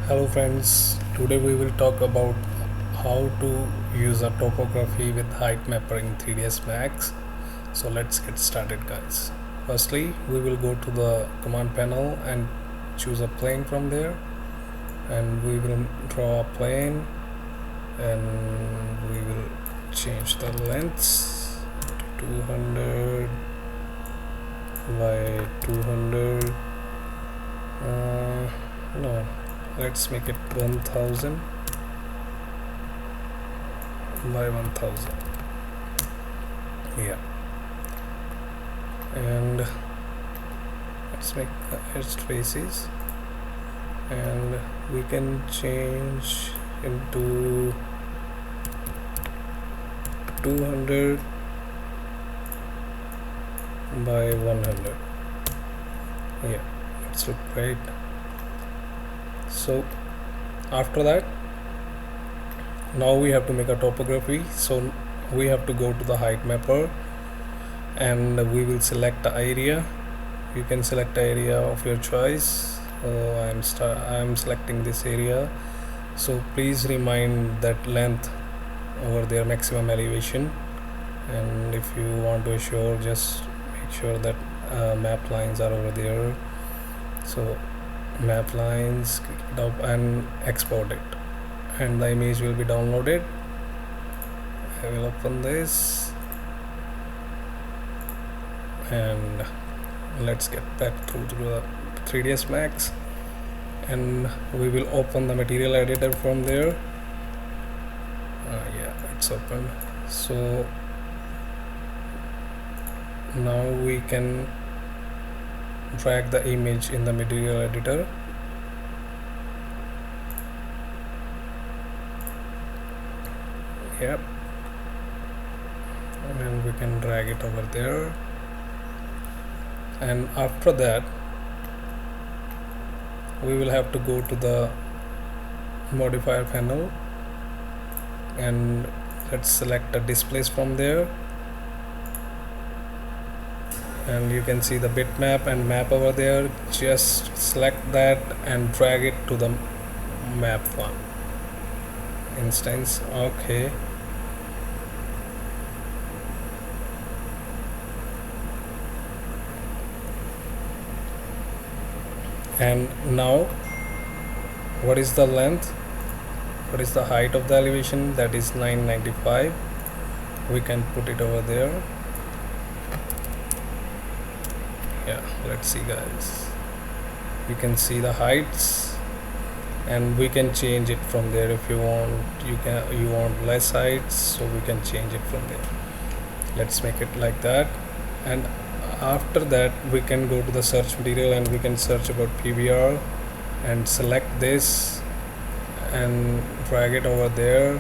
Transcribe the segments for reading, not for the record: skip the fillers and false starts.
Hello friends, today we will talk about how to use a topography with height mapper in 3ds Max. So let's get started guys. Firstly, we will go to the command panel and choose a plane from there, and we will draw a plane, and we will change the length to 200 by 200. No, let's make it 1000 by 1000. Yeah, and let's make the edge faces, and we can change into 200 by 100. Yeah, it's look great. So after that, now we have to make a topography. So we have to go to the height mapper, and we will select the area. You can select the area of your choice. I am selecting this area. So please remind that length over there, maximum elevation, and if you want to assure, just make sure that map lines are over there. So map lines, click it up and export it, and the image will be downloaded. I will open this, and let's get back to the 3ds Max, and we will open the material editor from there. Yeah, it's open. So now we can drag the image in the material editor. Yep, and we can drag it over there, and after that we will have to go to the modifier panel, and let's select the displays from there, and you can see the bitmap and map over there. Just select that and drag it to the map one instance. Okay, and now what is the length, what is the height of the elevation? That is 995. We can put it over there. Yeah, let's see guys, you can see the heights, and we can change it from there if you want. You want less heights, so we can change it from there. Let's make it like that, and after that we can go to the search material, and we can search about PBR, and select this and drag it over there,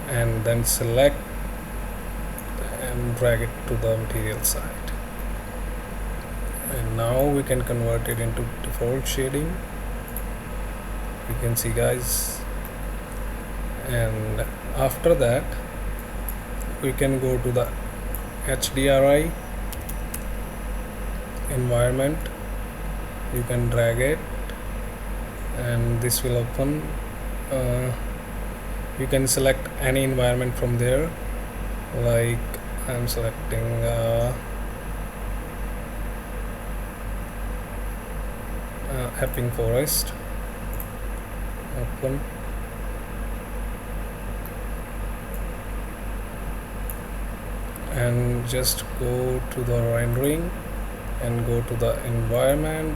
and then select and drag it to the material side. And now we can convert it into default shading. You can see guys, and after that we can go to the HDRI environment. You can drag it, and this will open. You can select any environment from there, like I'm selecting Epping Forest. Open, and just go to the rendering and go to the environment,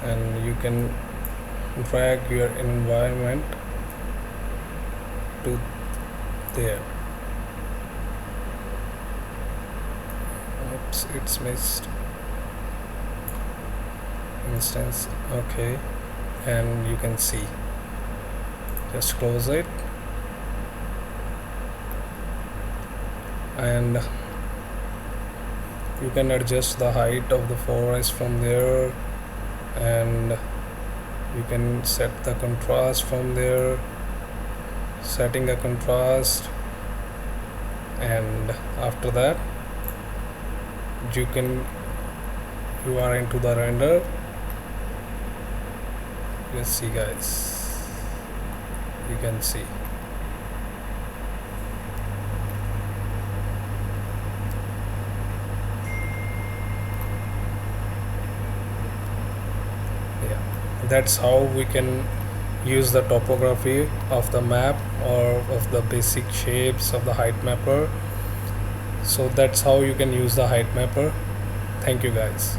and you can drag your environment to there. Oops, it's missed instance. Okay, and you can see, just close it, and you can adjust the height of the forest from there, and you can set the contrast from there, setting a contrast, and after that you are into the render, let's see guys, you can see. Yeah, that's how we can use the topography of the map or of the basic shapes of the height mapper. So that's how you can use the height mapper. Thank you guys.